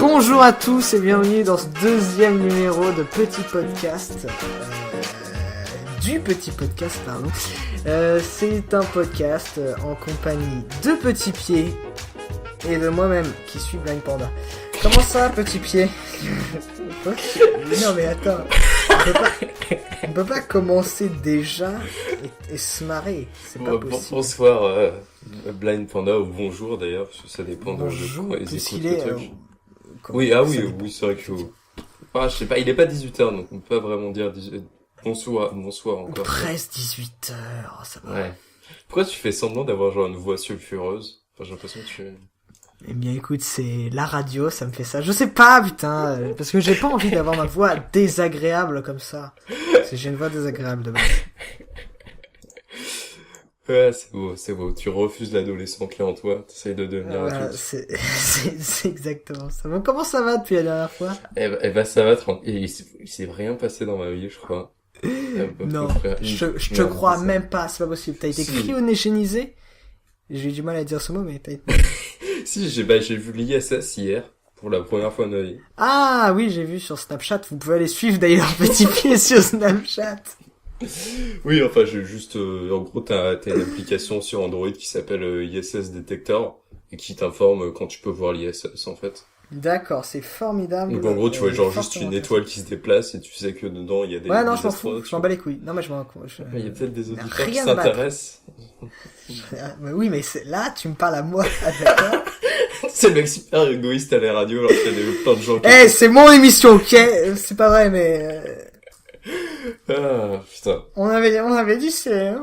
Bonjour à tous et bienvenue dans ce deuxième numéro de Petit Podcast. Du Petit Podcast, pardon. C'est un podcast en compagnie de Petit Pied et de moi-même qui suis Blind Panda. Comment ça, Petit Pied? Non mais attends, on peut pas commencer déjà et se marrer, c'est pas possible. Bonsoir Blind Panda, ou bonjour d'ailleurs, parce que ça dépend bonjour, de ils écoutent le truc. Oui, C'est vrai que... je sais pas, il est pas 18h, donc on peut pas vraiment dire bonsoir encore. Presque 18h, ça va. Ouais. Pourquoi tu fais semblant d'avoir genre une voix sulfureuse? Enfin, j'ai l'impression que tu... Eh bien écoute, c'est la radio, ça me fait ça. Je sais pas, putain, parce que j'ai pas envie d'avoir ma voix désagréable comme ça. Parce que j'ai une voix désagréable de base. Ouais, c'est beau. Tu refuses l'adolescent qui est en toi, t'essayes de devenir adulte. C'est exactement ça. Bon, comment ça va depuis la dernière fois? Eh ben, ça va, il s'est rien passé dans ma vie, je crois. Non, je te crois même pas, c'est pas possible. T'as été cryogénisé? J'ai eu du mal à dire ce mot, mais t'as été... Si, j'ai vu l'ISS hier, pour la première fois de ma vie. Ah oui, j'ai vu sur Snapchat, vous pouvez aller suivre d'ailleurs Petit Pied sur Snapchat. Oui, enfin, j'ai juste, en gros, t'as une application sur Android qui s'appelle ISS Detector, et qui t'informe quand tu peux voir l'ISS, en fait. D'accord, c'est formidable. Donc en gros, tu vois genre juste une étoile qui se déplace, et tu sais que dedans, il y a des... Ouais, non, je m'en fous, je m'en bats les couilles. Non, mais je m'en... Il y a peut-être des auditeurs qui s'intéressent. Oui, mais là, tu me parles à moi, d'accord? C'est le mec super égoïste à la radio, alors qu'il y a plein de gens qui... c'est mon émission, ok? C'est pas vrai, mais... Ah, putain. On avait dit c'est...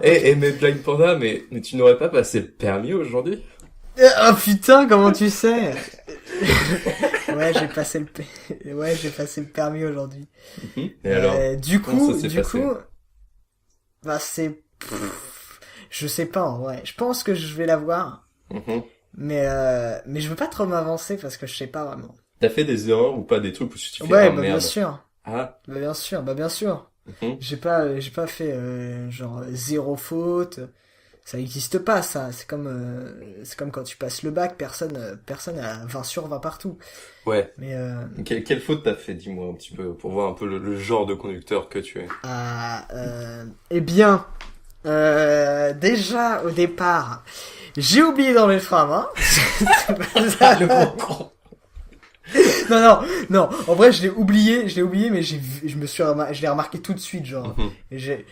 Mais Blind Panda, mais tu n'aurais pas passé le permis aujourd'hui? Oh putain, comment tu sais? Ouais, j'ai passé le permis aujourd'hui. Et alors? Du coup, passé bah c'est... Je sais pas, en vrai. Je pense que je vais l'avoir. Mais je veux pas trop m'avancer parce que je sais pas vraiment. T'as fait des erreurs ou pas, des trucs où tu fais ouais, merde? Bien sûr. Ah. Bah bien sûr. J'ai pas fait genre zéro faute. Ça existe pas, ça. C'est comme quand tu passes le bac, personne a 20 sur 20 partout. Ouais. Mais quelle faute t'as fait, dis-moi un petit peu, pour voir un peu le genre de conducteur que tu es. Eh bien, déjà au départ, j'ai oublié d'enlever le frein à main. Le gros con. Non. En vrai, je l'ai oublié, mais je l'ai remarqué tout de suite, genre.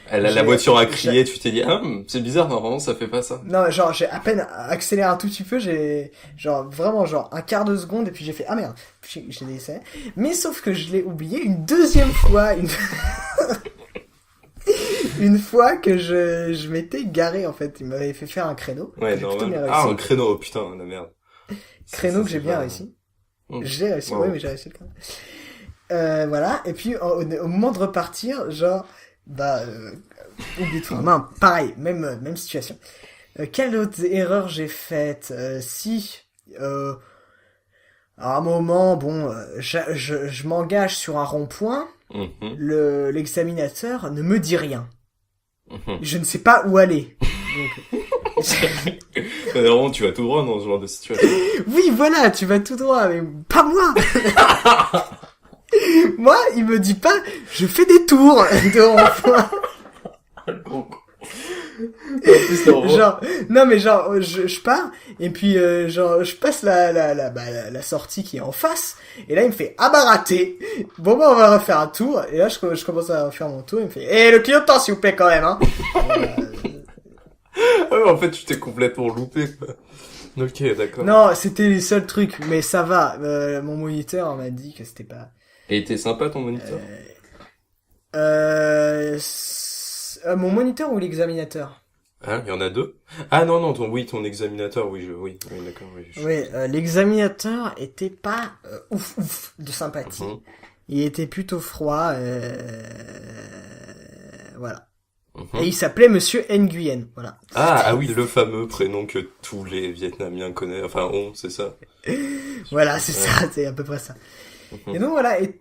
La voiture a crié, tu t'es dit, c'est bizarre, normalement, ça fait pas ça. Non, genre, j'ai à peine accéléré un tout petit peu, vraiment, un quart de seconde, et puis j'ai fait, ah merde, j'ai laissé. Mais sauf que je l'ai oublié une deuxième fois, une fois que je m'étais garé, en fait. Il m'avait fait faire un créneau. Ouais, normal. Ah, un créneau, oh, putain, la merde. Créneau que j'ai bien réussi. J'ai réussi, ouais, mais j'ai réussi quand même. Voilà, et puis au moment de repartir, genre, oublie tout. Non, pareil, même situation. Quelle autre erreur j'ai faite? À un moment, je m'engage sur un rond-point, l'examinateur ne me dit rien. Je ne sais pas où aller. Donc... Normalement, tu vas tout droit dans ce genre de situation. Oui, voilà, tu vas tout droit, mais pas moi. Moi, il me dit pas, je fais des tours de rond-point. Je pars, et puis, je passe la sortie qui est en face, et là, il me fait, ah bah raté. Bon, on va refaire un tour, et là, je commence à refaire mon tour, il me fait, le clignotant, s'il vous plaît, quand même, hein. Ouais, en fait, tu t'es complètement loupé, quoi. Ok, d'accord. Non, c'était les seuls trucs, mais ça va. Mon moniteur m'a dit que c'était pas... Et il était sympa, ton moniteur? Mon moniteur ou l'examinateur? Ah, il y en a deux? Ah non, ton examinateur, oui, d'accord, oui. Oui, l'examinateur était pas ouf de sympathie. Il était plutôt froid, voilà. Et il s'appelait Monsieur Nguyen, voilà. Ah oui, le fameux prénom que tous les Vietnamiens connaissent, enfin c'est ça. Voilà, c'est ça, c'est à peu près ça. Et donc voilà, et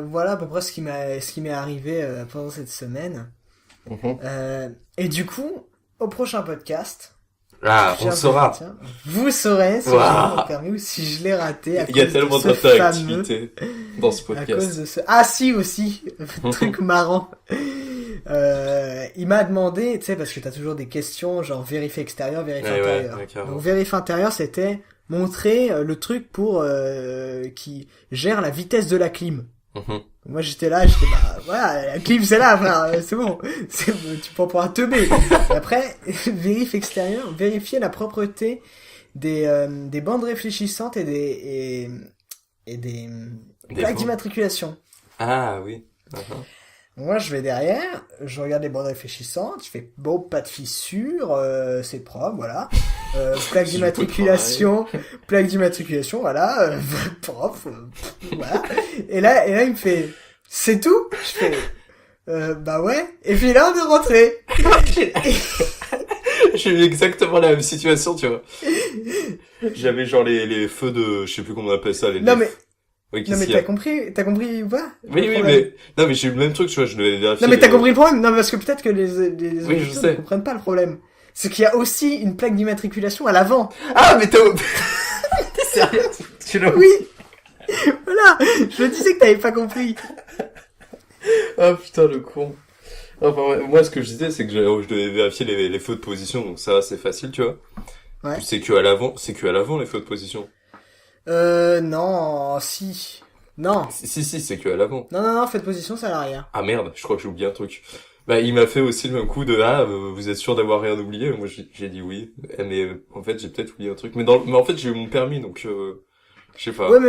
voilà à peu près ce qui m'est arrivé pendant cette semaine. Et du coup, au prochain podcast, Ah, on Chers saura. Véritien, vous saurez si j'ai mon permis ou si je l'ai raté à Il y a cause tellement de ce fameux... d'interactivité dans ce À podcast. cause de ce... Ah si, aussi, truc marrant. Il m'a demandé, tu sais, parce que t'as toujours des questions, genre vérif extérieur, vérif intérieur. carrément. Donc vérif intérieur, c'était montrer le truc pour qui gère la vitesse de la clim. Moi j'étais bah voilà, la clim c'est là frère, c'est bon, tu peux pouvoir teubé. Et après, vérif extérieur, vérifier la propreté des bandes réfléchissantes et des plaques d'immatriculation. Ah oui. Moi, je vais derrière, je regarde les bandes réfléchissantes, je fais bon, pas de fissure, c'est propre, voilà. Plaque d'immatriculation, voilà, propre, voilà. Et là, il me fait, c'est tout? Je fais, bah ouais. Et puis là, on est rentré. J'ai eu exactement la même situation, tu vois. J'avais genre les feux de, je sais plus comment on appelle ça, les. Non mais. Oui, Non mais t'as compris ou pas? Oui, mais non mais j'ai eu le même truc, tu vois, je devais vérifier. Non mais t'as compris le problème? Non parce que peut-être que les oui, je auditeurs sais. ne comprennent pas le problème. C'est qu'il y a aussi une plaque d'immatriculation à l'avant. Ah mais t'es sérieux? Tu l'as? Oui. Voilà. Je disais que t'avais pas compris. Ah putain le con. Enfin ouais, moi ce que je disais c'est que je devais vérifier les feux de position, donc ça c'est facile, tu vois. Ouais. Puis c'est que à l'avant les feux de position. Non, si. Non. Si, c'est que à l'avant. Non, faites position, c'est à l'arrière. Ah merde, je crois que j'ai oublié un truc. Bah, il m'a fait aussi le même coup de, vous êtes sûr d'avoir rien oublié? Moi, j'ai dit oui. Mais, en fait, j'ai peut-être oublié un truc. Mais en fait, j'ai eu mon permis, donc, je sais pas. Ouais,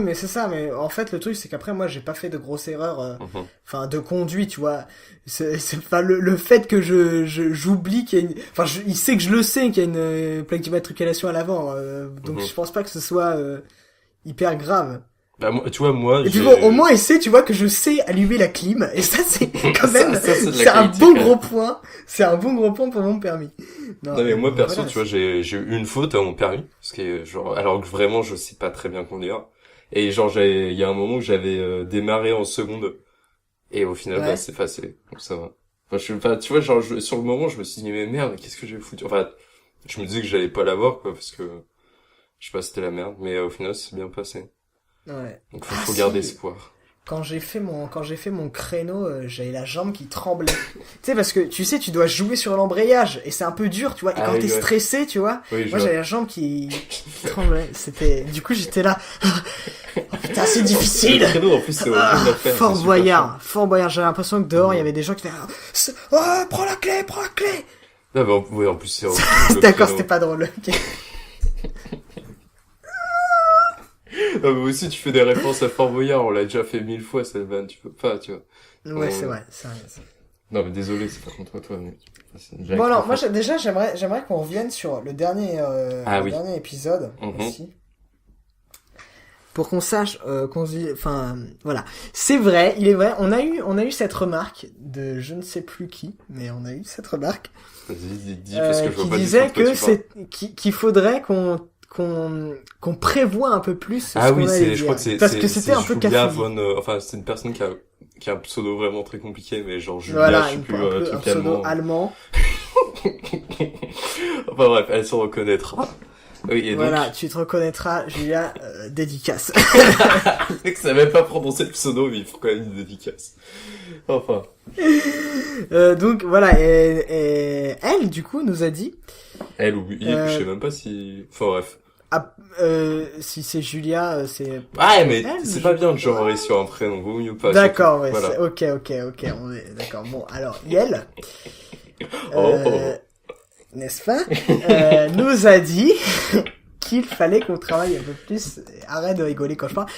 mais c'est ça. Mais en fait, le truc, c'est qu'après, moi, j'ai pas fait de grosses erreurs, enfin, de conduite, tu vois. C'est enfin, le fait que j'oublie qu'il y a une, enfin, il sait que je le sais qu'il y a une plaque d'immatriculation à l'avant, donc je pense pas que ce soit, hyper grave. Bah, tu vois, et puis bon, au moins, il sait, tu vois, que je sais allumer la clim, et ça, c'est quand même, c'est un bon gros point. C'est un bon gros point pour mon permis. Non mais moi, perso, voilà, tu vois, j'ai eu une faute à mon permis. Parce que, genre, alors que vraiment, je sais pas très bien conduire. Et genre, il y a un moment où j'avais démarré en seconde. Et au final, bah, c'est facile. Donc ça va. Enfin, tu vois, genre, sur le moment, je me suis dit, mais merde, qu'est-ce que j'ai foutu? Enfin, je me disais que j'allais pas l'avoir, quoi, parce que, je sais pas, c'était la merde. Mais au final, c'est bien passé. Ouais. Donc faut garder espoir. Quand j'ai fait mon créneau, j'avais la jambe qui tremblait. Tu sais, parce que, tu sais, tu dois jouer sur l'embrayage, et c'est un peu dur, tu vois, et quand t'es stressé, tu vois, moi j'avais la jambe qui tremblait, du coup j'étais là, oh putain, c'est difficile! Le créneau, en plus, c'est horrible à faire. Fort Boyard, j'avais l'impression que dehors, il y avait des gens qui étaient là, prends la clé! Non, mais oui, en plus, c'est horrible. D'accord, c'était pas drôle. Non, mais aussi, tu fais des réponses à Fort Boyard, on l'a déjà fait 1000 fois, cette vanne, tu peux pas, tu vois. Ouais, c'est vrai, c'est vrai. Non, mais désolé, c'est pas contre toi, mais... Bon, alors, moi, déjà, j'aimerais qu'on revienne sur le dernier, dernier épisode, aussi. Pour qu'on sache, qu'on se dit, enfin, voilà. C'est vrai, il est vrai, on a eu cette remarque de je ne sais plus qui, mais on a eu cette remarque. Vas-y, dis, parce que je vois qui pas disait qu'il faudrait qu'on prévoit un peu plus ce qu'on allait dire. Je crois que c'est parce que c'était un peu cafouillé. Enfin, c'est une personne qui a un pseudo vraiment très compliqué, mais genre Julia, voilà, je sais plus, un pseudo allemand. Enfin bref, elle se reconnaîtra. Oui, et voilà, donc... tu te reconnaîtras, Julia, dédicace. Le mec savait même pas prononcer le pseudo, mais il faut quand même une dédicace. Enfin. Donc voilà, et elle, du coup, nous a dit... Elle ou il, je sais même pas si... Enfin bref. Si c'est Julia, c'est... Ouais, mais c'est pas bien de genrer sur un prénom, vaut mieux pas. D'accord, ouais, voilà. ok, on est d'accord. Bon, alors, Yel, n'est-ce pas, nous a dit qu'il fallait qu'on travaille un peu plus, arrête de rigoler quand je parle,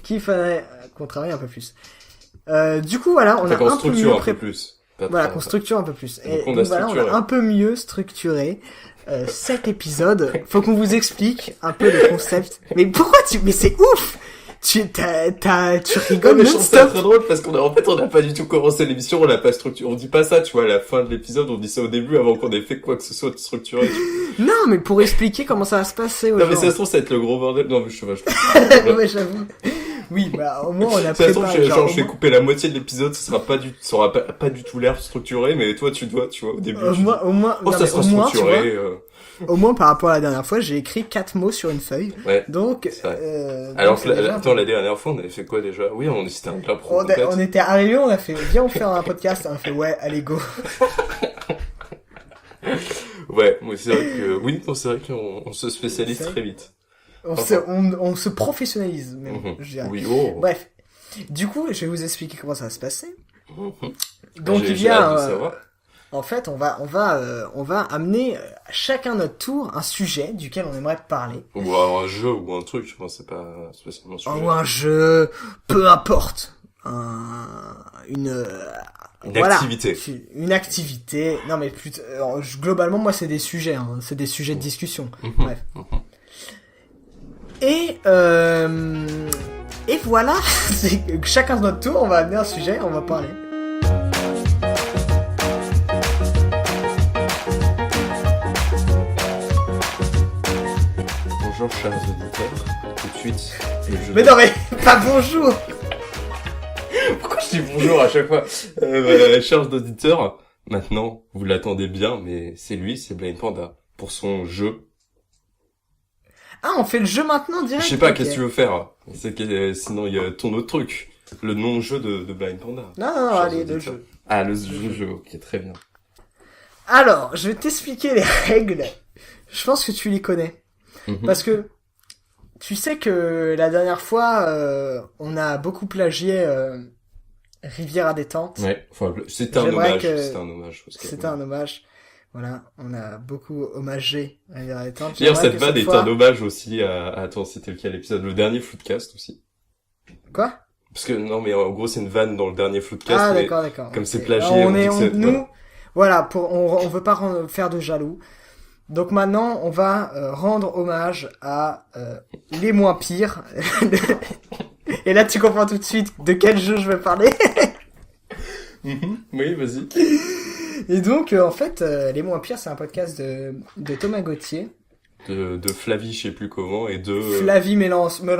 qu'il fallait qu'on travaille un peu plus. Du coup, voilà, on a un peu mieux préparé. Voilà, qu'on structure un peu plus. Et donc voilà, on a un peu mieux structuré cet épisode. Faut qu'on vous explique un peu le concept. Mais pourquoi mais c'est ouf! Tu rigoles mais je trouve ça non-stop. très drôle parce qu'on n'a pas du tout commencé l'émission, on l'a pas structuré. On dit pas ça, tu vois, à la fin de l'épisode, on dit ça au début avant qu'on ait fait quoi que ce soit de structuré. Non, mais pour expliquer comment ça va se passer. Non, mais ça se trouve, ça va être le gros bordel. Non, mais je sais pas, ouais, j'avoue. Oui, bah, au moins, on a Ça se trouve, préparé. je vais couper la moitié de l'épisode, ça aura pas du tout l'air structuré, mais toi, tu vois, au début. Au moins, oh, non, ça sera au moins, structuré, au moins, par rapport à la dernière fois, j'ai écrit 4 mots sur une feuille. Ouais. Donc, alors que la dernière fois, on avait fait quoi déjà? Oui, c'était un l'impro. On était arrivés, on a fait, viens, on fait un podcast, on a fait, ouais, allez, go. Ouais, mais c'est vrai qu'on se spécialise très vite. On se professionnalise, même, je dirais. Oui, oh. Bref. Du coup, je vais vous expliquer comment ça va se passer. Mm-hmm. Donc, il y a, en fait, on va amener chacun notre tour un sujet duquel on aimerait parler. Ou un jeu ou un truc, c'est pas spécialement sujet. Ou un jeu, peu importe. Une activité. Une activité. Non, mais plutôt, globalement, moi, c'est des sujets, hein. C'est des sujets de discussion. Bref. Et voilà. Chacun de notre tour, on va amener un sujet, on va parler. Bonjour, chers auditeurs. Tout de suite. Mais non, mais pas bonjour. Pourquoi je dis bonjour à chaque fois? Chers auditeurs, maintenant, vous l'attendez bien, mais c'est Blind Panda, pour son jeu. Ah, on fait le jeu maintenant, direct? Je sais pas, qu'est-ce que tu veux faire? Sinon, il y a ton autre truc. Le non-jeu de Blind Panda. Non, allez, le jeu. Ah, le jeu, ok, très bien. Alors, je vais t'expliquer les règles. Je pense que tu les connais. Parce que, tu sais que la dernière fois, on a beaucoup plagié Rivière à détente. Ouais, enfin, c'était un hommage. C'était un hommage. Voilà, on a beaucoup hommagé Rivière à détente. D'ailleurs, cette vanne est un hommage aussi à... Attends, c'était lequel épisode? Le dernier Floodcast aussi. Quoi? Parce que, non, mais en gros, c'est une vanne dans le dernier Floodcast. Ah, d'accord. Comme c'est plagié, voilà, on veut pas faire de jaloux. Donc maintenant, on va rendre hommage à les moins pires. Et là, tu comprends tout de suite de quel jeu je vais parler. Oui, vas-y. Et donc, en fait, les moins pires, c'est un podcast de Thomas Gauthier. De Flavie, je sais plus comment, et de... Flavie Mélençon. Et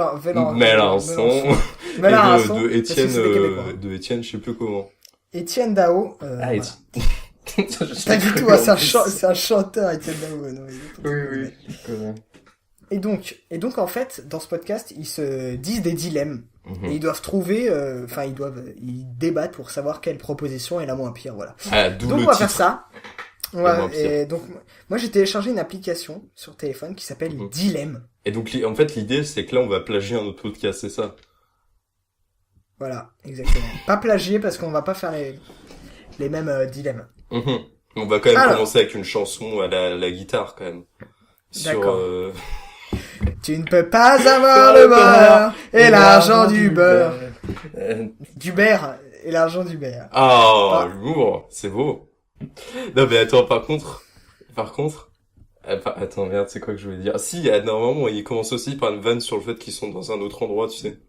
de Étienne, je sais plus comment. Étienne Dao. Voilà. Pas du tout, c'est un chanteur, Étienne Dao. Non, oui. Et donc, en fait, dans ce podcast, ils se disent des dilemmes. Et ils doivent trouver, ils débattent pour savoir quelle proposition est la moins pire, voilà. Ah, donc, on va faire ça. Et donc, moi, j'ai téléchargé une application sur téléphone qui s'appelle Dilemme. Et donc, en fait, l'idée, c'est que là, on va plagier un autre podcast, c'est ça? Voilà, exactement. Pas plagier parce qu'on va pas faire les mêmes dilemmes. On va quand même commencer avec une chanson à la guitare, quand même. D'accord. Tu ne peux pas avoir le beurre et l'argent du beurre. Du beurre et l'argent du beurre. Ah, l'humour, c'est beau. Non, mais attends, par contre, attends, merde, c'est quoi que je voulais dire? Si, normalement, ils commencent aussi par une vanne sur le fait qu'ils sont dans un autre endroit, tu sais.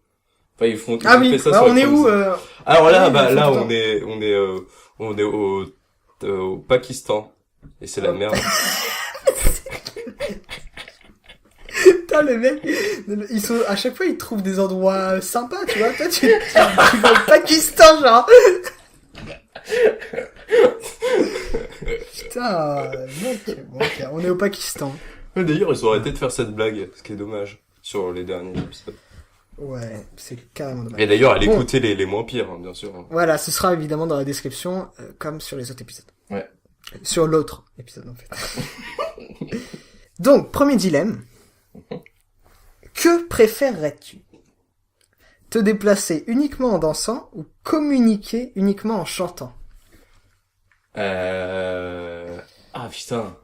Enfin, ils font, ah oui, fait ça bah, sur on est où, Alors là, là, on est au Pakistan. Et c'est la merde. Putain, les mecs, à chaque fois, ils trouvent des endroits sympas, tu vois. Toi, tu vas au Pakistan, genre. Putain, mec. Bon, okay, on est au Pakistan. D'ailleurs, ils ont arrêté de faire cette blague, ce qui est dommage, sur les derniers épisodes. Ouais, c'est carrément dommage. Et d'ailleurs, allez écouter les moins pires, hein, bien sûr. Voilà, ce sera évidemment dans la description, comme sur les autres épisodes. Ouais. Sur l'autre épisode, en fait. Donc, premier dilemme. Que préférerais-tu? Te déplacer uniquement en dansant ou communiquer uniquement en chantant? Ah, putain.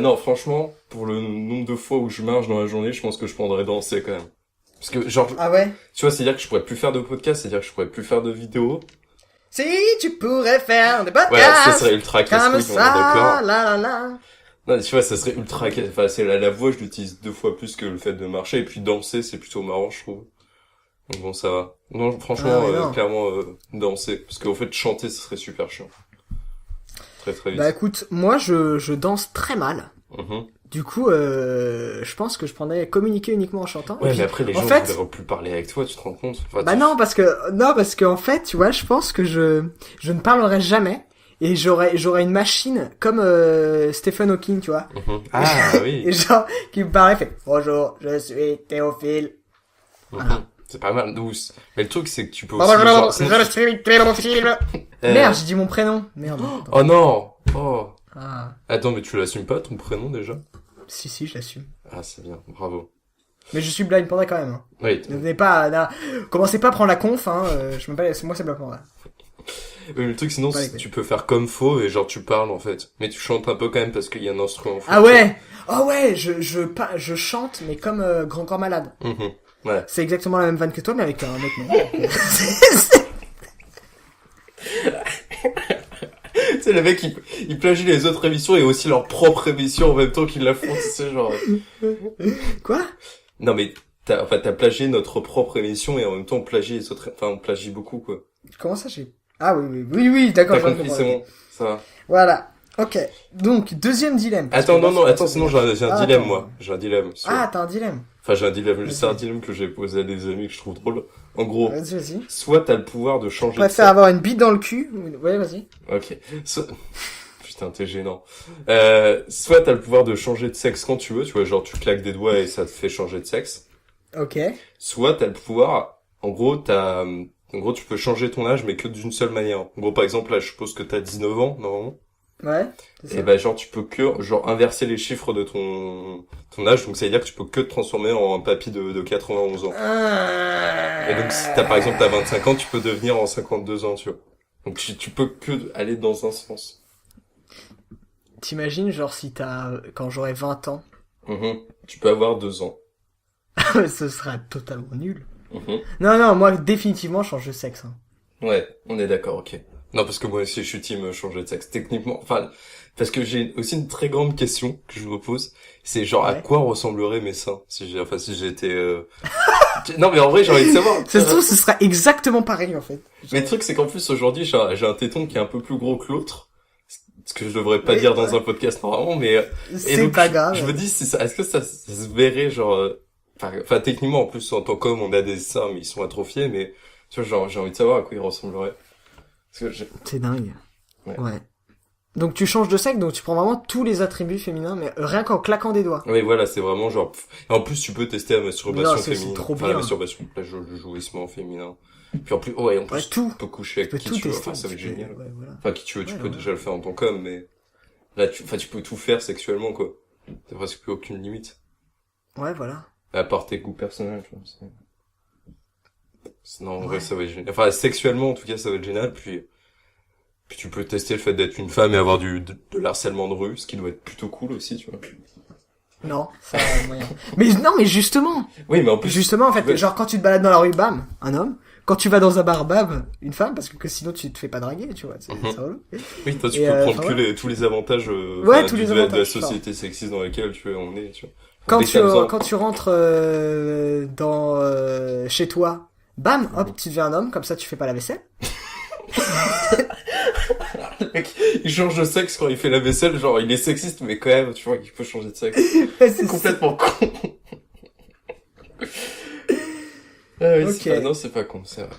Non, franchement, pour le nombre de fois où je marche dans la journée, je pense que je prendrais danser quand même. Parce que, genre... Ah ouais? Tu vois, c'est-à-dire que je pourrais plus faire de podcast, c'est-à-dire que je pourrais plus faire de vidéos. Si tu pourrais faire des podcasts! Ouais, ça serait ultra casse-couille, on est d'accord. La. Non, tu vois, ça serait ultra... Enfin, c'est la voix, je l'utilise 2 fois plus que le fait de marcher, et puis danser, c'est plutôt marrant, je trouve. Donc bon, ça va. Non, franchement, clairement, danser. Parce qu'en fait, chanter, ce serait super chiant. Très, très vite. Bah écoute, moi, je danse très mal. Du coup, je pense que je prendrais communiquer uniquement en chantant. Ouais, puis, mais après, les gens ne voudraient plus parler avec toi, tu te rends compte? Enfin, bah non, parce que en fait, tu vois, je pense que je ne parlerai jamais. Et j'aurais une machine comme Stephen Hawking, tu vois. Ah oui. Et genre qui me parlait, fait bonjour, je suis Théophile. Voilà. C'est pas mal douce. Mais le truc c'est que tu peux aussi. Genre, je suis Théophile. Merde, j'ai dit mon prénom. Merde. Oh non. Oh. Ah. Attends, mais tu l'assumes pas ton prénom déjà? Si, je l'assume. Ah c'est bien, bravo. Mais je suis Blind Panda quand même. Hein. Oui. Ne venez pas, commencez pas à prendre la conf. Hein. Je m'appelle, moi c'est Blind Panda. Mais le truc sinon tu peux faire comme faux et genre tu parles en fait, mais tu chantes un peu quand même parce qu'il y a un instrument. Ah ouais. Ah ouais, je chante mais comme Grand Corps Malade. Ouais. C'est exactement la même vanne que toi mais avec un autre nom. Tu sais le mec il plagie les autres émissions et aussi leur propre émission en même temps qu'ils la font, tu sais genre. Quoi? Non mais t'as plagié notre propre émission et en même temps on plagie les autres, enfin on plagie beaucoup quoi. Comment ça j'ai... Ah oui, d'accord. T'as compris, c'est bon, ça va. Voilà. Ok. Donc, deuxième dilemme. Attends, sinon j'ai un dilemme, moi. J'ai un dilemme. Ah, t'as un dilemme. Enfin, j'ai un dilemme. C'est un dilemme que j'ai posé à des amis que je trouve drôle. En gros. Vas-y. Soit t'as le pouvoir de changer de sexe. Avoir une bite dans le cul. Ouais, vas-y. Ok. Putain, t'es gênant. Soit t'as le pouvoir de changer de sexe quand tu veux, tu vois, genre tu claques des doigts et ça te fait changer de sexe. Ok. Soit t'as le pouvoir, en gros, tu peux changer ton âge, mais que d'une seule manière. En gros, par exemple, là, je suppose que t'as 19 ans, normalement. Ouais. Et bah, genre, tu peux que, inverser les chiffres de ton âge. Donc, ça veut dire que tu peux que te transformer en un papy de 91 ans. Et donc, si t'as, par exemple, t'as 25 ans, tu peux devenir en 52 ans, tu vois. Donc, tu peux que aller dans un sens. T'imagines, genre, quand j'aurai 20 ans. Tu peux avoir 2 ans. Ce sera totalement nul. Non, moi, définitivement, je change de sexe. Hein. Ouais, on est d'accord, ok. Non, parce que moi aussi, je suis team changer de sexe. Techniquement, enfin, parce que j'ai aussi une très grande question que je me pose. C'est genre, à quoi ressembleraient mes seins si j'étais... Non, mais en vrai, j'ai envie de savoir. Ça se trouve, ce sera exactement pareil, en fait. Mais le truc, c'est qu'en plus, aujourd'hui, j'ai un téton qui est un peu plus gros que l'autre. Ce que je devrais pas dire dans un podcast normalement, mais... C'est pas grave. Je me dis, est-ce que ça se verrait, genre... Enfin, techniquement, en plus, en tant qu'homme, on a des seins, mais ils sont atrophiés, mais... Tu vois, genre, j'ai envie de savoir à quoi ils ressembleraient. C'est dingue. Ouais. Donc tu changes de sexe, donc tu prends vraiment tous les attributs féminins, mais rien qu'en claquant des doigts. Oui, voilà, c'est vraiment genre... En plus, tu peux tester la masturbation féminine. C'est trop bien. La masturbation, le jouissement féminin. Puis en plus, tu peux coucher avec qui tu veux. Enfin, ça va être génial. Ouais, voilà. Enfin, qui tu veux, tu peux déjà le faire en tant qu'homme, mais... Là, tu peux tout faire sexuellement, quoi. T'as presque plus aucune limite. Ouais, voilà. À part tes goûts personnels, tu vois. Non, en vrai, ça va être génial. Enfin, sexuellement, en tout cas, ça va être génial. Puis tu peux tester le fait d'être une femme et avoir de l'harcèlement de rue, ce qui doit être plutôt cool aussi, tu vois. Non, ça a moyen. Mais justement. Oui, mais en plus. Justement, en fait, genre quand tu te balades dans la rue, bam, un homme. Quand tu vas dans un bar, bam, une femme, parce que sinon tu te fais pas draguer, tu vois. C'est relou. Oui, toi, tu peux prendre tous les avantages, de la société sexiste dans laquelle on est, tu vois. Quand tu rentres chez toi, bam, hop, tu deviens un homme, comme ça tu fais pas la vaisselle. Le mec, il change de sexe quand il fait la vaisselle, genre il est sexiste, mais quand même, tu vois, il peut changer de sexe. C'est complètement con. Ah oui, okay. Non, c'est pas con, c'est vrai.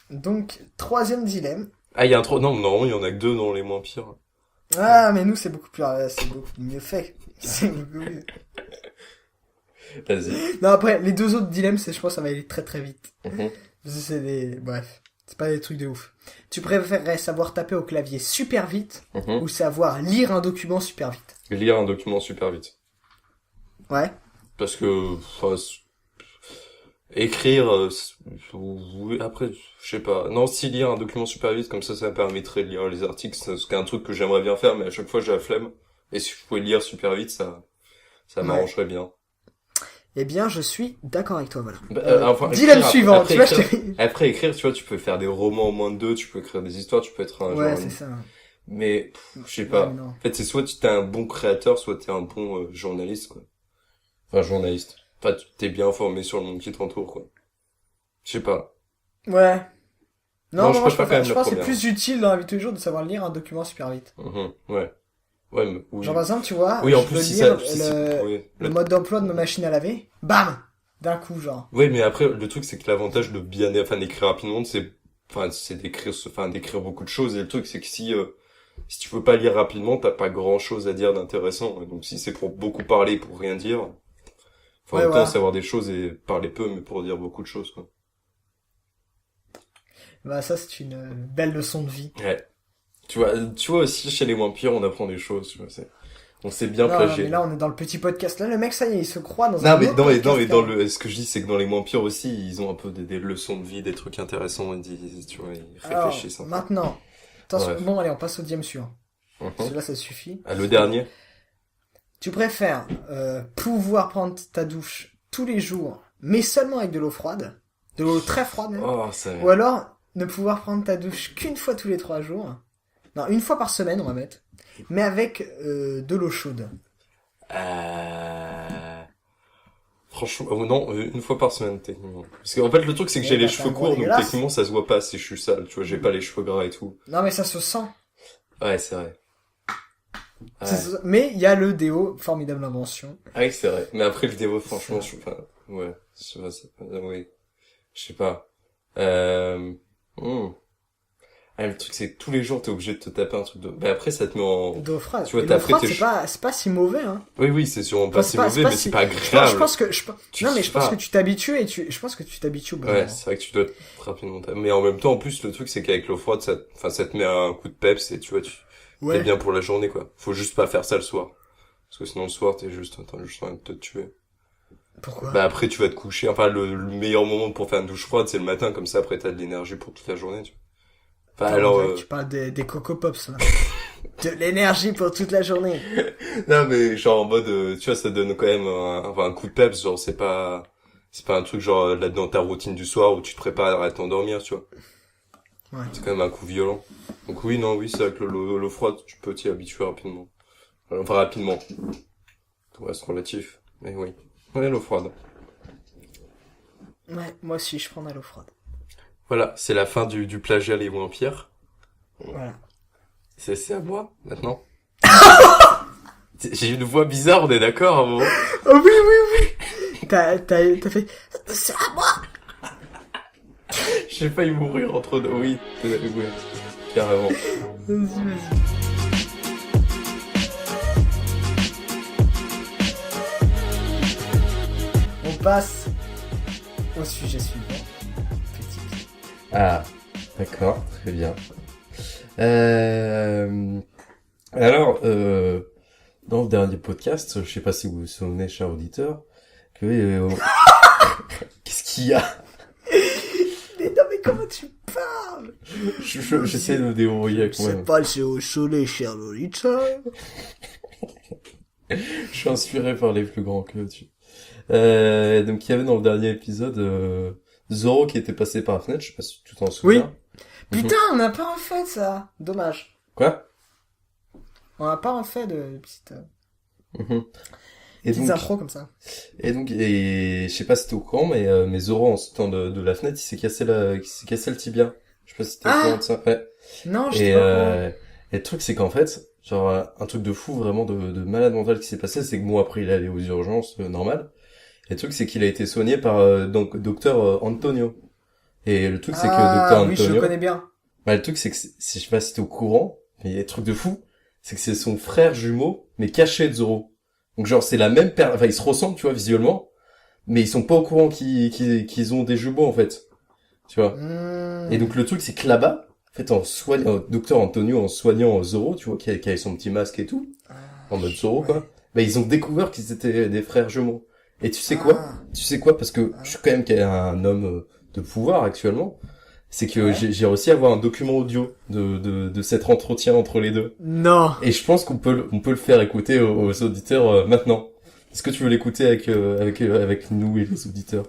Donc, troisième dilemme. Ah, il y a non, normalement, il y en a que 2 dans les moins pires. Ah, mais nous, c'est beaucoup mieux fait. C'est beaucoup mieux. Vas-y. Non, après, les 2 autres dilemmes, je pense, ça va aller très très vite. Bref. C'est pas des trucs de ouf. Tu préférerais savoir taper au clavier super vite, ou savoir lire un document super vite? Lire un document super vite. Ouais. Parce que, écrire, après, je sais pas. Non, si lire un document super vite, comme ça me permettrait de lire les articles, c'est un truc que j'aimerais bien faire, mais à chaque fois j'ai la flemme. Et si je pouvais lire super vite, ça m'arrangerait bien. Eh bien, je suis d'accord avec toi, voilà. Dilemme suivant. Après écrire, tu vois, tu peux faire des romans en moins de 2, tu peux écrire des histoires, tu peux être un ouais, c'est ça. Mais, je sais pas. En fait, c'est soit t'es un bon créateur, soit t'es un bon journaliste, quoi. Enfin, journaliste. Enfin, t'es bien informé sur le monde qui t'entoure, quoi. Je sais pas. Ouais. Non, je pense que que c'est plus utile dans la vie de tous les jours de savoir lire un document super vite. Ouais. Ouais, mais, oui. Genre, par exemple, tu vois, oui, en je plus, peux si lire ça, le mode d'emploi de ma machine à laver. Bam! D'un coup, genre. Oui, mais après, le truc, c'est que l'avantage de bien, d'écrire rapidement, c'est d'écrire beaucoup de choses. Et le truc, c'est que si tu veux pas lire rapidement, t'as pas grand chose à dire d'intéressant. Et donc, si c'est pour beaucoup parler, pour rien dire, faut en même temps savoir des choses et parler peu, mais pour dire beaucoup de choses, quoi. Bah, ça, c'est une belle leçon de vie. Ouais. Tu vois aussi, chez les vampires, on apprend des choses, tu vois, on s'est bien plagié. Mais là, on est dans le petit podcast. Là, le mec, ça y est, il se croit dans un autre podcast. ce que je dis, c'est que dans les vampires aussi, ils ont un peu des leçons de vie, des trucs intéressants, tu vois, ils réfléchissent. Alors, maintenant. Attention, bon, allez, on passe au deuxième suivant. Celui-là, ça suffit. Ah, le dernier? Tu préfères, pouvoir prendre ta douche tous les jours, mais seulement avec de l'eau froide, de l'eau très froide même, ou alors ne pouvoir prendre ta douche qu'une fois tous les 3 jours, non, une fois par semaine on va mettre, mais avec de l'eau chaude. Franchement, non, une fois par semaine techniquement. Parce qu'en fait le truc c'est que j'ai les cheveux courts, donc techniquement ça se voit pas si je suis sale, tu vois, j'ai pas les cheveux gras et tout. Non mais ça se sent. Ouais, c'est vrai. Ouais. Mais il y a le déo, formidable invention. Ah oui, c'est vrai. Mais après le déo, franchement, je sais pas. Ouais, oui. Je sais pas. Ah, le truc c'est que tous les jours t'es obligé de te taper un truc de. Bah après ça te met en. D'eau froide. Tu vois, l'eau froide c'est pas si mauvais hein. Oui, c'est sûrement pas si mauvais, mais c'est pas grave. Je pense que je pense que tu t'habitues je pense que tu t'habitues au bout. Ouais, c'est vrai que tu dois rapidement. Mais en même temps, en plus le truc c'est qu'avec l'eau froide, ça te met un coup de peps et tu vois, t'es bien pour la journée quoi. Faut juste pas faire ça le soir. Parce que sinon le soir t'as juste envie de te tuer. Pourquoi? Bah après tu vas te coucher. Enfin le meilleur moment pour faire une douche froide c'est le matin, comme ça après t'as de l'énergie pour toute la journée, tu vois. Enfin, alors, tu parles des Coco Pops là. De l'énergie pour toute la journée. Non mais genre en mode tu vois, ça donne quand même un coup de peps, genre c'est pas un truc genre là dans ta routine du soir où tu te prépares à t'endormir, tu vois. Ouais. C'est quand même un coup violent. Donc oui, c'est avec l'eau froide, tu peux t'y habituer rapidement. Enfin rapidement. Ouais, c'est relatif. Mais oui. Ouais, l'eau froide. Ouais, moi aussi je prends de l'eau froide. Voilà, c'est la fin du plagiat les vampires. Voilà. C'est à moi, maintenant. J'ai une voix bizarre, on est d'accord, à un moment. Oh oui. T'as fait, c'est à moi! J'ai failli mourir entre deux, oui, carrément. Vas-y. On passe au sujet suivant. Ah, d'accord, très bien. Alors, dans le dernier podcast, je sais pas si vous vous souvenez, cher auditeur, que qu'est-ce qu'il y a? Mais non, mais comment tu parles? J'essaie de me débrouiller avec moi. C'est passé au soleil, cher auditeur. Je suis inspiré par les plus grands que tu. Donc il y avait dans le dernier épisode Zoro qui était passé par la fenêtre, je sais pas si tu t'en souviens. Oui. Putain, on n'a pas refait ça. Dommage. Quoi? On n'a pas refait de petites et intros comme ça. Et donc, je sais pas si t'es au courant, mais Zoro en sautant de la fenêtre, il s'est cassé le tibia. Je sais pas si t'es au courant de ça. Ouais. Non, je sais pas. Et le truc, c'est qu'en fait, genre, un truc de fou, vraiment de malade mental qui s'est passé, c'est que bon, après, il est allé aux urgences, normal. Et le truc, c'est qu'il a été soigné par, docteur Antonio. Et le truc, c'est que docteur Antonio. Oui, je le connais bien. Bah, le truc, c'est que, je sais pas si t'es au courant, mais il y a des trucs de fou, c'est que c'est son frère jumeau, mais caché de Zoro. Donc, genre, c'est la même enfin, ils se ressemblent, tu vois, visuellement, mais ils sont pas au courant qu'ils ont des jumeaux, en fait. Tu vois. Et donc, le truc, c'est que là-bas, en fait, docteur Antonio, en soignant Zoro, tu vois, qui avait son petit masque et tout, en mode Zoro, quoi, bah, ils ont découvert qu'ils étaient des frères jumeaux. Et tu sais quoi? Parce que je suis quand même un homme de pouvoir actuellement. C'est que j'ai réussi à avoir un document audio de cet entretien entre les deux. Non. Et je pense qu'on peut le faire écouter aux auditeurs maintenant. Est-ce que tu veux l'écouter avec nous et les auditeurs?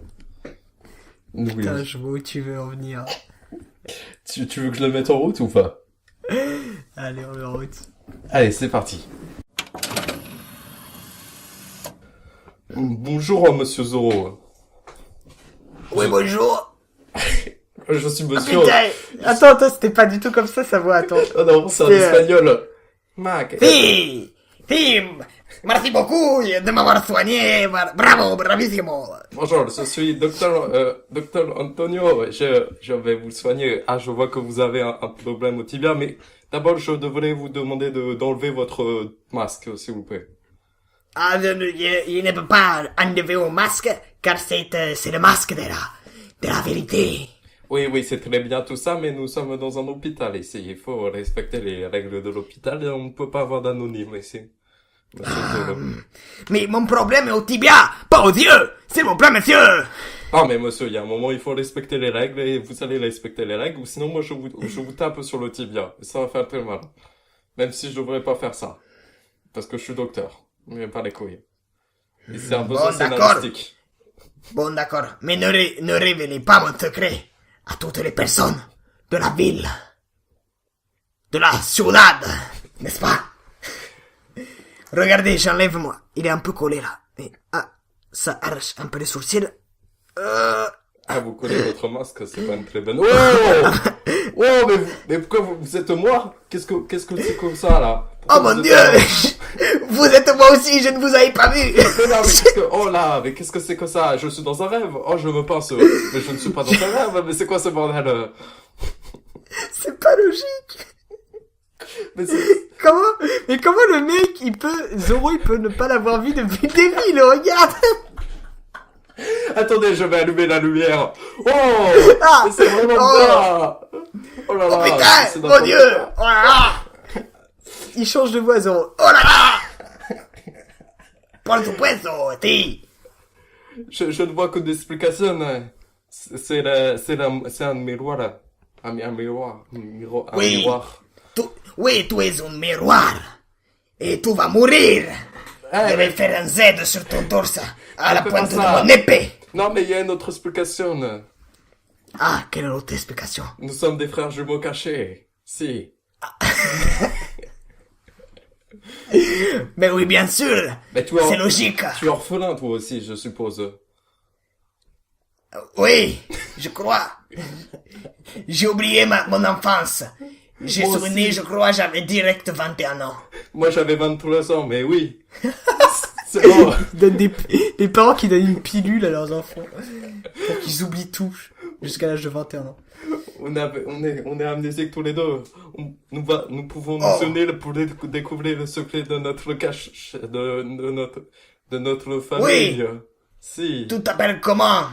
Putain, je vois où tu veux en venir. Tu veux que je le mette en route ou pas? Allez, on est en route. Allez, c'est parti. Bonjour, monsieur Zoro. Oui, bonjour. Je suis monsieur... Attends, c'était pas du tout comme ça, sa voix, attends. Oh non, c'est en espagnol. Mac. Si. Si, merci beaucoup de m'avoir soigné. Bravo, bravissimo. Bonjour, je suis docteur Antonio. Je vais vous soigner. Ah, je vois que vous avez un problème au tibia, mais d'abord, je devrais vous demander d'enlever votre masque, s'il vous plaît. Ah, je ne peux pas enlever mon masque, car c'est le masque de la vérité. Oui, c'est très bien tout ça, mais nous sommes dans un hôpital ici. Il faut respecter les règles de l'hôpital et on ne peut pas avoir d'anonyme ici. Mais mon problème est au tibia, pas aux yeux. C'est mon problème, monsieur. Ah, mais monsieur, il y a un moment, il faut respecter les règles et vous allez respecter les règles ou sinon moi je vous tape sur le tibia. Et ça va faire très mal. Même si je devrais pas faire ça. Parce que je suis docteur. Mais pas les couilles. Et c'est un besoin scénaristique. Bon, d'accord. Mais ne révélez pas mon secret à toutes les personnes de la ville. De la ciudad. N'est-ce pas? Regardez, j'enlève moi. Il est un peu collé là. Et, ça arrache un peu les sourcils. Ah, vous collez votre masque, c'est pas une très bonne... Oh, mais pourquoi vous êtes moi? Qu'est-ce que c'est comme ça, là? Pourquoi mon Dieu! Vous êtes moi aussi, je ne vous avais pas vu! Oh là, mais qu'est-ce que c'est que ça? Je suis dans un rêve. Oh, je me pense, mais je ne suis pas dans un rêve. Mais c'est quoi ce bordel? C'est pas logique! Mais c'est... Comment le mec, Zoro, il peut ne pas l'avoir vu depuis le début, il le regarde! Attendez, je vais allumer la lumière. Oh! Mais c'est vraiment bien! Oh là là! Oh putain! Mon Dieu! Oh là là! Il change de voix, Zoro. Oh là là! Por supuesto, ti! Je ne vois que des explications. C'est un miroir. Un miroir. Oui, tu es un miroir. Et tu vas mourir. Je vais faire un Z sur ton torse. À la pointe de mon épée. Non, mais il y a une autre explication. Ah, quelle autre explication? Nous sommes des frères jumeaux cachés. Si. Mais oui, bien sûr. C'est logique. Tu es orphelin, toi aussi, je suppose. Oui, je crois. J'ai oublié mon enfance. J'ai souvenir, je crois, j'avais direct 21 ans. Moi, j'avais 23 ans, mais oui. C'est bon. Des parents qui donnent une pilule à leurs enfants. Pour qu'ils oublient tout. Jusqu'à l'âge de 21 ans. On est amnésiques tous les deux. Nous pouvons nous unir pour découvrir le secret de notre cache, de notre famille. Oui. Si. Tu t'appelles comment?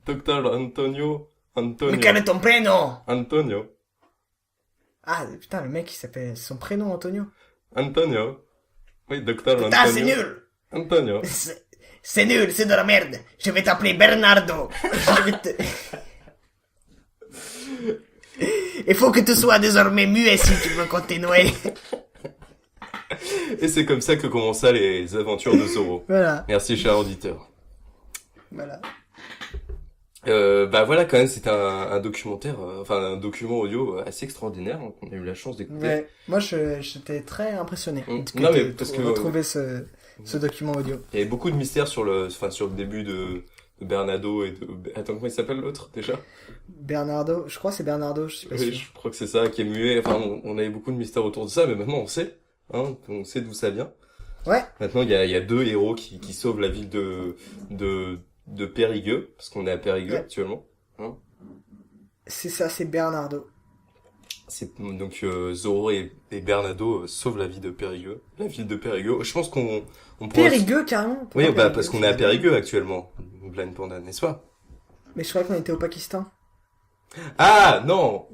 Docteur Antonio. Mais quel est ton prénom? Antonio. Ah, putain, le mec, il s'appelle son prénom, Antonio. Antonio. Oui, docteur Antonio. Putain, c'est nul. Antonio. C'est nul, c'est de la merde. Je vais t'appeler Bernardo. Il faut que tu sois désormais muet si tu veux continuer. Et c'est comme ça que commença les aventures de Zoro. Voilà. Merci, cher auditeur. Voilà. Voilà, quand même, c'est un documentaire, un document audio assez extraordinaire, hein, qu'on a eu la chance d'écouter. Ouais. Moi, j'étais très impressionné. Non, mais parce que retrouver ce document audio. Il y avait beaucoup de mystères sur le début de Bernardo et de... Attends, comment il s'appelle l'autre, déjà? Bernardo, je crois que c'est Bernardo, je suis pas sûr. Oui, je crois que c'est ça, qui est muet. Enfin, on avait beaucoup de mystères autour de ça, mais maintenant on sait, hein, on sait d'où ça vient. Ouais. Maintenant, il y a deux héros qui sauvent la ville de Périgueux, parce qu'on est à Périgueux actuellement. Hein. C'est ça, c'est Bernardo. Donc Zoro et Bernardo sauvent la ville de Périgueux. La ville de Périgueux. Je pense qu'on Périgueux, carrément. Oui, parce qu'on est à Périgueux actuellement. Blind Panda, n'est-ce pas? Mais je croyais qu'on était au Pakistan. Ah, non!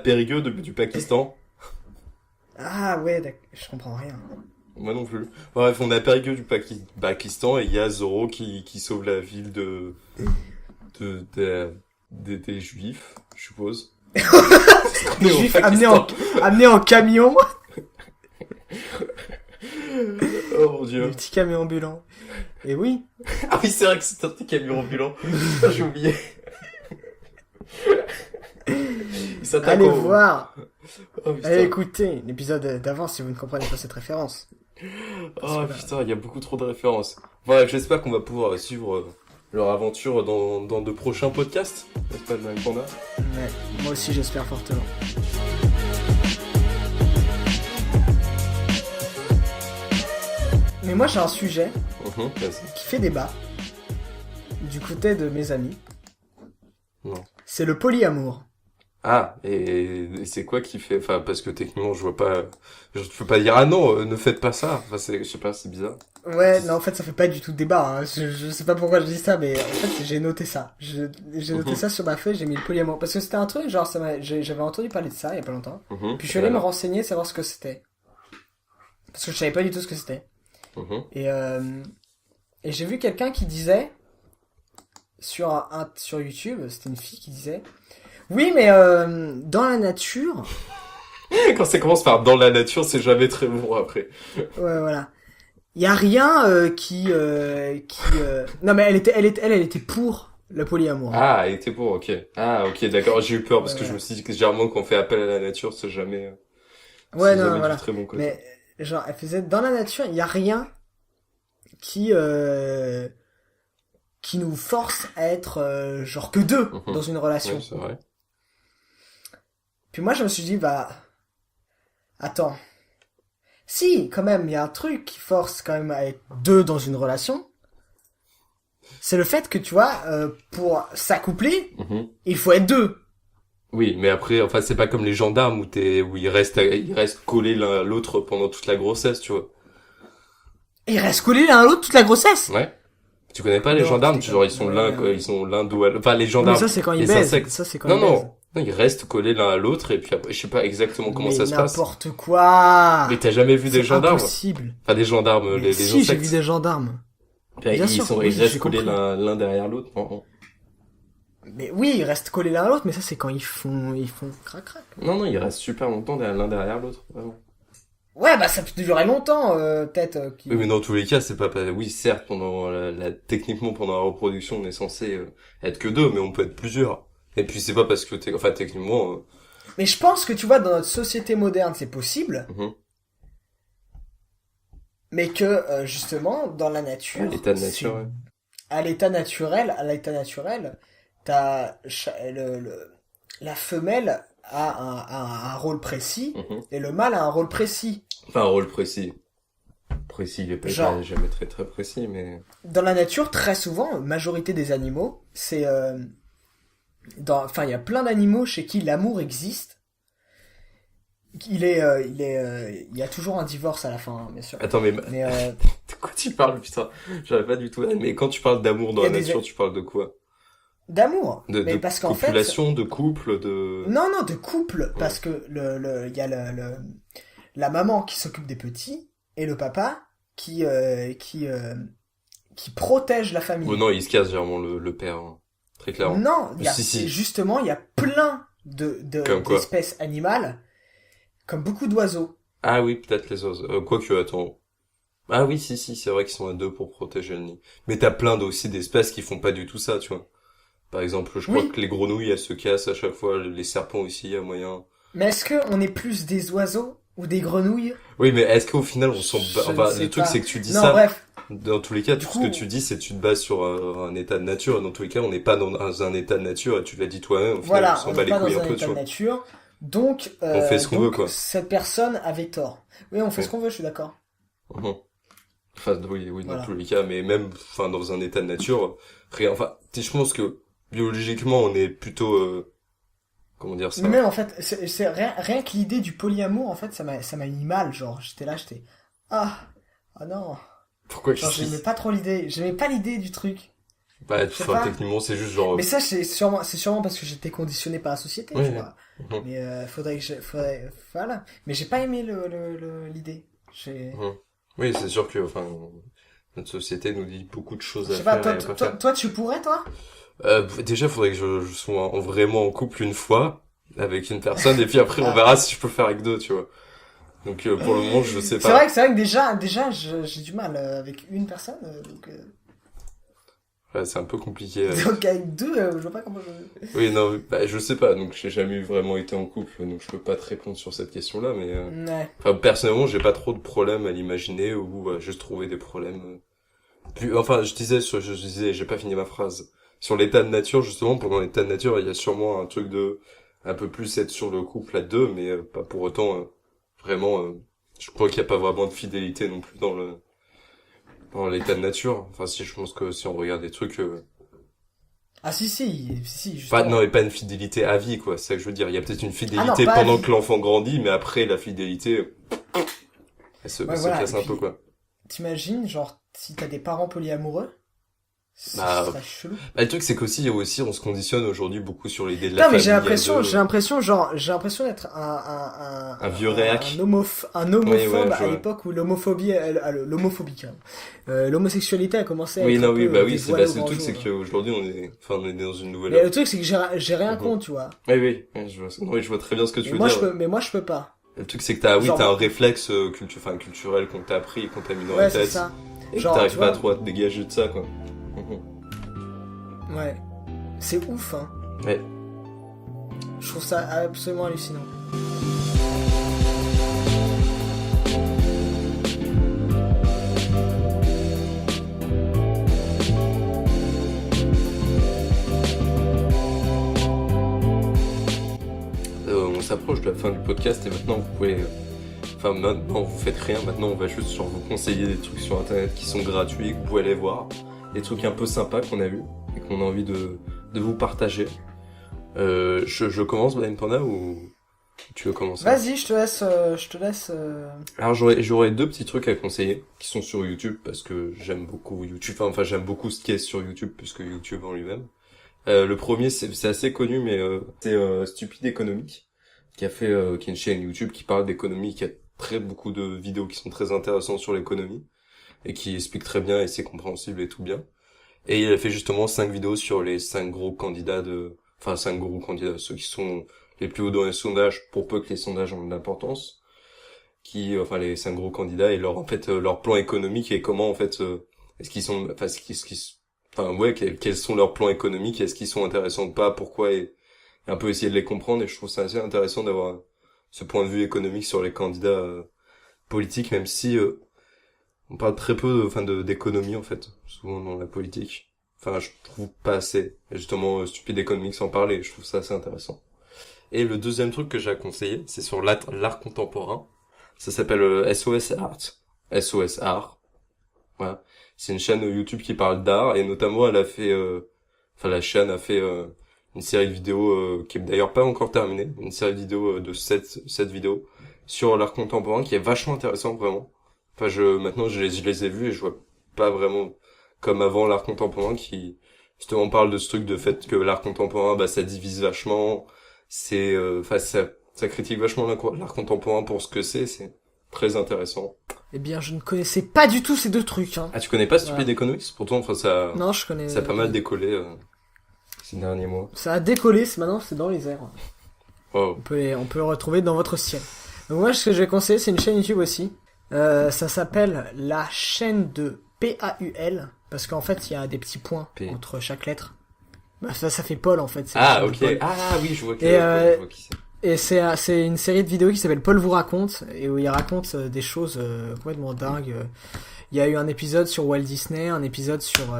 Périgueux du Pakistan. Ah ouais, d'accord. Je comprends rien. Moi non plus. Bref, on est à Périgueux du Pakistan et il y a Zoro qui sauve la ville des Juifs, je suppose. Des Juifs amenés en camion. Oh mon Dieu. Des petits camions ambulants. Et oui. Ah oui, c'est vrai que c'est un petit camion ambulant. J'ai oublié. Allez voir. Oh, allez écouter l'épisode d'avant si vous ne comprenez pas cette référence. Oh putain, il y a beaucoup trop de références. Bref, j'espère qu'on va pouvoir suivre leur aventure dans de prochains podcasts. N'est-ce pas, Blind Panda? Ouais, moi aussi j'espère fortement. Mais moi j'ai un sujet Vas-y. qui fait débat du côté de mes amis. Non. C'est le polyamour. Ah, et c'est quoi qui fait, enfin, parce que techniquement, je vois pas, je peux pas dire, ah non, ne faites pas ça. Enfin, je sais pas, c'est bizarre. Ouais, non, en fait, ça fait pas du tout débat, hein. Je sais pas pourquoi je dis ça, mais en fait, j'ai noté ça. J'ai noté ça sur ma feuille, j'ai mis le polyamour. Parce que c'était un truc, genre, j'avais entendu parler de ça il y a pas longtemps. Puis je suis allé me renseigner, savoir ce que c'était. Parce que je savais pas du tout ce que c'était. Et j'ai vu quelqu'un qui disait, sur YouTube, c'était une fille qui disait, oui, mais dans la nature... Quand ça commence par dans la nature, c'est jamais très bon après. Ouais, voilà. Il y a rien qui non mais elle était pour le polyamour. Ah, elle était pour, ok. Ah, ok, d'accord. J'ai eu peur parce que je me suis dit que généralement quand on fait appel à la nature, c'est jamais, ouais, c'est non, jamais voilà. du très bon côté. Mais genre, elle faisait dans la nature, il y a rien qui nous force à être genre que deux dans une relation. Ouais, c'est vrai. Puis moi, je me suis dit, bah, attends. Si, quand même, il y a un truc qui force quand même à être deux dans une relation. C'est le fait que, tu vois, pour s'accoupler, il faut être deux. Oui, mais après, enfin, c'est pas comme les gendarmes où ils restent collés l'un à l'autre pendant toute la grossesse, tu vois. Ils restent collés l'un à l'autre toute la grossesse. Ouais. Tu connais pas les gendarmes, genre, ils sont l'un dos à l'autre. Enfin, les gendarmes. Mais ça, c'est quand ils baisent. Ça, c'est quand ils baisent. Non, ils restent collés l'un à l'autre et puis après, je sais pas exactement comment ça se passe. N'importe quoi. Mais t'as jamais vu des gendarmes? C'est impossible. Enfin, des gendarmes, les si, insectes. j'ai vu des gendarmes. Bien sûr, ils restent collés l'un derrière l'autre. Mais oui, ils restent collés l'un à l'autre, mais ça, c'est quand ils font crac crac. Non, ils restent super longtemps l'un derrière l'autre, vraiment. Ouais, bah, ça peut durer longtemps, peut-être. Oui, mais dans tous les cas, c'est pas, oui, certes, pendant techniquement, pendant la reproduction, on est censé être que deux, mais on peut être plusieurs. Et puis, c'est pas parce que techniquement, Mais je pense que, tu vois, dans notre société moderne, c'est possible. Mais que, justement, dans la nature. À l'état de nature, ouais. À l'état naturel, t'as, la femelle a un rôle précis, et le mâle a un rôle précis. Enfin, un rôle précis. Précis, il est pas jamais très très précis, mais... Dans la nature, très souvent, majorité des animaux, c'est... il y a plein d'animaux chez qui l'amour existe. Il y a toujours un divorce à la fin, hein, bien sûr. Attends, mais de quoi tu parles, putain? J'avais pas du tout... Mais quand tu parles d'amour dans la nature, tu parles de quoi? D'amour. Mais parce qu'en fait... Copulation, de couple, de... Non, de couple, parce que il y a la maman qui s'occupe des petits, et le papa qui protège la famille. Oh non, il se casse généralement le père, hein. Très clairement. Non, justement, il y a plein d'espèces animales, comme beaucoup d'oiseaux. Ah oui, peut-être les oiseaux. Quoique, attends. Ah oui, si, c'est vrai qu'ils sont à deux pour protéger le nid. Mais t'as plein aussi d'espèces qui font pas du tout ça, tu vois. Par exemple, je crois que les grenouilles, elles se cassent à chaque fois, les serpents aussi, il y a moyen. Mais est-ce qu'on est plus des oiseaux ou des grenouilles? Oui, mais est-ce qu'au final, on s'en... Enfin, le truc, c'est que tu dis ça... Non, bref. Dans tous les cas, tout ce que tu dis, c'est que tu te bases sur un état de nature. Et dans tous les cas, on n'est pas dans un état de nature. Et tu l'as dit toi-même. Au final, on s'en bat les couilles un peu, tu vois. Nature. Donc, on fait ce qu'on veut, quoi. Cette personne avait tort. Oui, on fait ce qu'on veut, je suis d'accord. Enfin, oui, dans tous les cas. Mais même, enfin, dans un état de nature, rien, enfin, je pense que, biologiquement, on est plutôt, comment dire ça? Mais même, en fait, c'est rien que l'idée du polyamour, en fait, ça m'a mis mal, genre, j'étais là, ah non. Pourquoi? Genre, j'aimais pas l'idée du truc. Bah, techniquement, c'est juste genre... Mais ça, c'est sûrement parce que j'étais conditionné par la société, tu vois. Mais, voilà. Mais j'ai pas aimé l'idée. Oui, c'est sûr que, enfin, notre société nous dit beaucoup de choses à faire. Toi, tu pourrais, toi? Déjà, faudrait que je sois vraiment en couple une fois, avec une personne, et puis après, on verra si je peux faire avec deux, tu vois. Donc, pour le moment, je sais pas. C'est vrai que déjà, j'ai du mal avec une personne, donc... Ouais, c'est un peu compliqué. Donc avec deux, je vois pas comment Oui, non, je sais pas, donc j'ai jamais vraiment été en couple, donc je peux pas te répondre sur cette question-là, mais... Ouais. Enfin, personnellement, j'ai pas trop de problèmes à l'imaginer, ou juste trouver des problèmes... Puis, enfin, je disais, j'ai pas fini ma phrase. Sur l'état de nature, justement, pendant l'état de nature, il y a sûrement un truc de... un peu plus être sur le couple à deux, mais pas pour autant, vraiment... je crois qu'il y a pas vraiment de fidélité non plus dans l'état de nature. Enfin, si je pense que si on regarde des trucs... Ah si, justement. Non, mais pas une fidélité à vie, quoi. C'est ça que je veux dire. Il y a peut-être une fidélité pendant que l'enfant grandit, mais après, la fidélité, elle se casse un peu, quoi. T'imagines, genre, si t'as des parents polyamoureux, ça serait chelou. Le truc, c'est qu'aussi, on se conditionne aujourd'hui beaucoup sur l'idée de Non, la famille. mais j'ai l'impression d'être un vieux réac. Un homophobe à l'époque où l'homophobie, l'homosexualité a commencé à être le truc, c'est qu'aujourd'hui, on est dans une nouvelle ère. Mais le truc, c'est que j'ai rien contre, tu vois. Oui, je vois très bien ce que tu veux dire. Mais moi, je peux pas. Le truc, c'est que t'as un réflexe culturel qu'on t'a appris, qu'on t'a mis dans la tête. C'est ça. Et que t'arrives pas trop à te dégager de ça, quoi. Ouais. C'est ouf, hein. Ouais. Je trouve ça absolument hallucinant. On s'approche de la fin du podcast et maintenant vous pouvez... maintenant vous faites rien, maintenant on va juste vous conseiller des trucs sur internet qui sont gratuits, que vous pouvez aller voir. Des trucs un peu sympas qu'on a vus et qu'on a envie de vous partager. Je commence, Blind Panda, ou tu veux commencer? Vas-y, je te laisse. Alors j'aurais deux petits trucs à conseiller qui sont sur YouTube parce que j'aime beaucoup YouTube. Enfin j'aime beaucoup ce qui est sur YouTube plus que YouTube en lui-même. Le premier c'est assez connu mais c'est Stupide Économique qui est une chaîne YouTube qui parle d'économie, qui a beaucoup de vidéos qui sont très intéressantes sur l'économie et qui explique très bien et c'est compréhensible et tout bien. Et il a fait justement 5 vidéos sur les 5 gros candidats ceux qui sont les plus hauts dans les sondages, pour peu que les sondages ont de l'importance, les 5 gros candidats et leur plan économique et comment, en fait, quels sont leurs plans économiques, est-ce qu'ils sont intéressants ou pas, pourquoi, et un peu essayer de les comprendre, et je trouve ça assez intéressant d'avoir ce point de vue économique sur les candidats politiques, même si on parle très peu d'économie en fait, souvent dans la politique. Enfin, je trouve pas assez. Et justement, Stupide Économique sans parler, je trouve ça assez intéressant. Et le deuxième truc que j'ai à conseiller, c'est sur l'art contemporain. Ça s'appelle SOS Art. SOS Art. Voilà. C'est une chaîne YouTube qui parle d'art et notamment elle a fait, la chaîne a fait une série de vidéos qui est d'ailleurs pas encore terminée, une série de vidéos de 7 vidéos sur l'art contemporain qui est vachement intéressant vraiment. Enfin, maintenant, je les ai vus et je vois pas vraiment comme avant l'art contemporain qui, justement, parle de ce truc de fait que l'art contemporain, ça divise vachement. C'est, ça critique vachement l'art contemporain pour ce que c'est très intéressant. Eh bien, je ne connaissais pas du tout ces deux trucs, hein. Ah, tu connais pas Stupid Economics? Pourtant, non, je connais. Ça a pas mal décollé, ces derniers mois. Ça a décollé, maintenant, c'est dans les airs. Wow. On peut le retrouver dans votre ciel. Donc moi, ce que je vais conseiller, c'est une chaîne YouTube aussi. Ça s'appelle la chaîne de PAUL parce qu'en fait il y a des petits points entre chaque lettre. Ça fait Paul en fait. Ah ok. Ah oui, je vois qui c'est. Et c'est une série de vidéos qui s'appelle Paul vous raconte et où il raconte des choses complètement dingues. Il y a eu un épisode sur Walt Disney, un épisode sur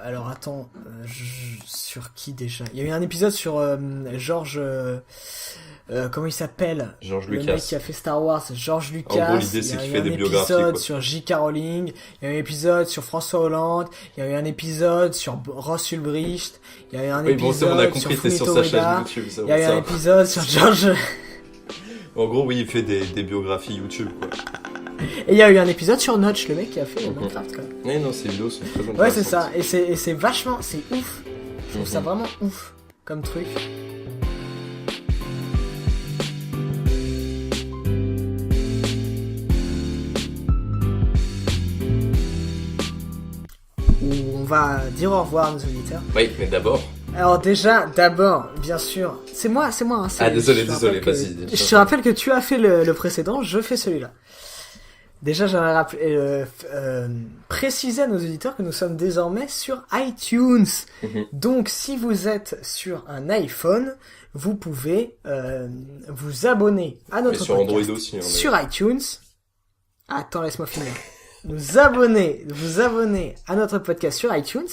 alors attends, sur qui déjà? Il y a eu un épisode sur George comment il s'appelle? George Lucas. Le mec qui a fait Star Wars, George Lucas. En gros, l'idée, c'est qu'il fait des biographies, il y a eu un épisode sur J.K. Rowling, il y a eu un épisode sur François Hollande, il y a eu un épisode sur Ross Ulbricht, il y a eu un épisode sur Fumito Ueda, il y a eu un épisode sur George... En gros, oui, il fait des biographies YouTube, quoi. Et il y a eu un épisode sur Notch, le mec qui a fait Minecraft, quand même. Oui, non, ces vidéos sont très intéressantes. Ouais, c'est ça, et c'est vachement, c'est ouf. Je trouve ça vraiment ouf, comme truc. On va dire au revoir à nos auditeurs. Oui, mais d'abord. Alors d'abord, bien sûr, c'est moi. Hein, désolé, vas-y. Je te rappelle que tu as fait le précédent, je fais celui-là. Déjà, j'aimerais préciser à nos auditeurs que nous sommes désormais sur iTunes. Donc, si vous êtes sur un iPhone, vous pouvez vous abonner à notre sur podcast Android aussi, sur iTunes. Attends, laisse-moi finir. Vous abonner à notre podcast sur iTunes,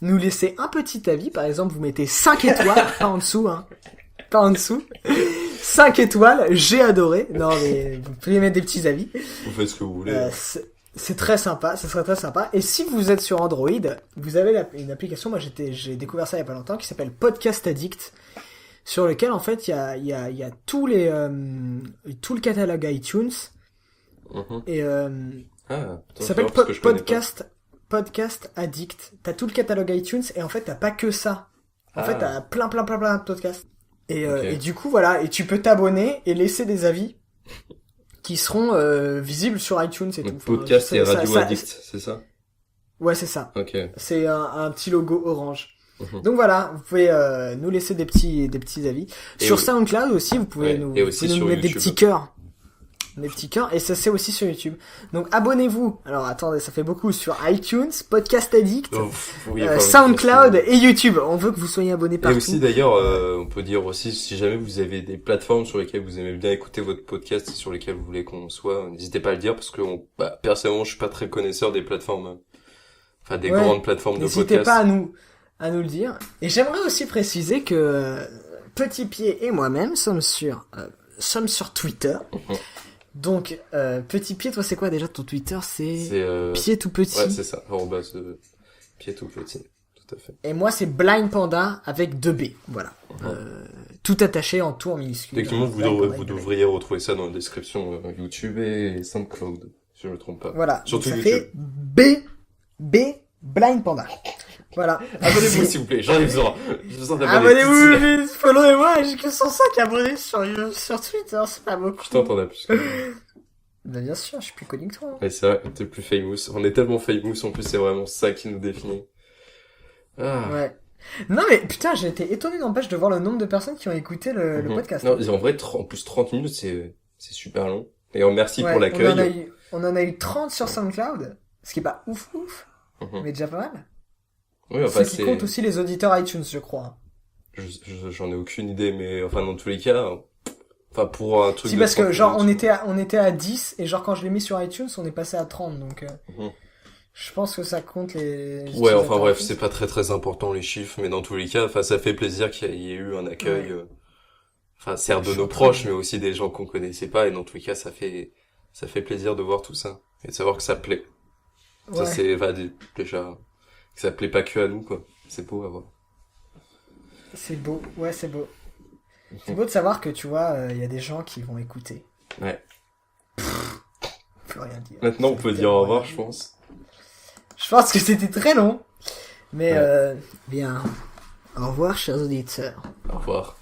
nous laisser un petit avis, par exemple, vous mettez 5 étoiles, pas en dessous, hein. Pas en dessous. 5 étoiles, j'ai adoré. Non, mais vous pouvez mettre des petits avis. Vous faites ce que vous voulez. C'est très sympa, ce serait très sympa. Et si vous êtes sur Android, vous avez une application, moi j'ai découvert ça il y a pas longtemps, qui s'appelle Podcast Addict, sur lequel en fait il y a tout le catalogue iTunes. Et ça s'appelle Podcast Addict. T'as tout le catalogue iTunes et en fait t'as pas que ça. En fait t'as plein de podcasts. Et du coup voilà, et tu peux t'abonner et laisser des avis qui seront visibles sur iTunes et donc, tout. Podcast et Radio Addict, c'est ça? Ouais, c'est ça. Ok. C'est un petit logo orange. Donc voilà, vous pouvez nous laisser des petits avis. Et sur SoundCloud aussi, vous pouvez nous mettre YouTube. des petits cœurs. Des petits cœurs, et ça c'est aussi sur YouTube. Donc abonnez-vous. Alors attendez, ça fait beaucoup sur iTunes, Podcast Addict, SoundCloud et YouTube. On veut que vous soyez abonnés partout. Et aussi d'ailleurs, on peut dire aussi, si jamais vous avez des plateformes sur lesquelles vous aimez bien écouter votre podcast et sur lesquelles vous voulez qu'on soit, n'hésitez pas à le dire parce que personnellement, je suis pas très connaisseur des plateformes, enfin des grandes plateformes de podcast. N'hésitez pas à nous le dire. Et j'aimerais aussi préciser que Petit Pied et moi-même sommes sur Twitter. Donc, Petit Pied, toi, c'est quoi déjà ton Twitter? C'est Pied tout petit. Ouais, c'est ça. Pied tout petit. Tout à fait. Et moi, c'est Blind Panda avec 2 B. Voilà. Tout attaché en tout en minuscule. Techniquement, vous devriez retrouver ça dans la description YouTube et SoundCloud, si je me trompe pas. Voilà. Surtout ça YouTube. fait B Blind Panda. Voilà. Abonnez-vous, s'il vous plaît. J'en ai besoin. J'ai besoin d'abonnés. Abonnez-vous, followez-moi. J'ai que 105 abonnés sur Twitter. C'est pas beaucoup. Putain, t'en as plus que moi. Bah, bien sûr, je suis plus connu que toi. Ouais, c'est vrai, t'es plus famous. On est tellement famous, en plus, c'est vraiment ça qui nous définit. Ouais. Non, mais putain, j'ai été étonné, n'empêche, de voir le nombre de personnes qui ont écouté le podcast. Non, en vrai, en plus, 30 minutes, c'est super long. Et merci pour l'accueil. On en a eu 30 sur SoundCloud. Ce qui est pas ouf. Mais déjà pas mal. Oui, enfin, ce qui compte aussi les auditeurs iTunes, je crois. J'en ai aucune idée, mais enfin, dans tous les cas, enfin, pour un truc. Si, parce que, genre, on était à 10, et genre, quand je l'ai mis sur iTunes, on est passé à 30, donc, je pense que ça compte les... Ouais, enfin bref, c'est pas très très important les chiffres, mais dans tous les cas, enfin, ça fait plaisir qu'il y ait eu un accueil, enfin, certes de nos proches, mais aussi des gens qu'on connaissait pas, et dans tous les cas, ça fait plaisir de voir tout ça, et de savoir que ça plaît. Ouais. Ça, c'est, déjà, que ça plaît pas que à nous, quoi. C'est beau à voir. C'est beau, ouais, c'est beau. C'est beau de savoir que, tu vois, y a des gens qui vont écouter. Ouais. On peut rien dire. Maintenant, on peut dire au revoir, je pense. Je pense que c'était très long. Mais, bien, au revoir, chers auditeurs. Au revoir.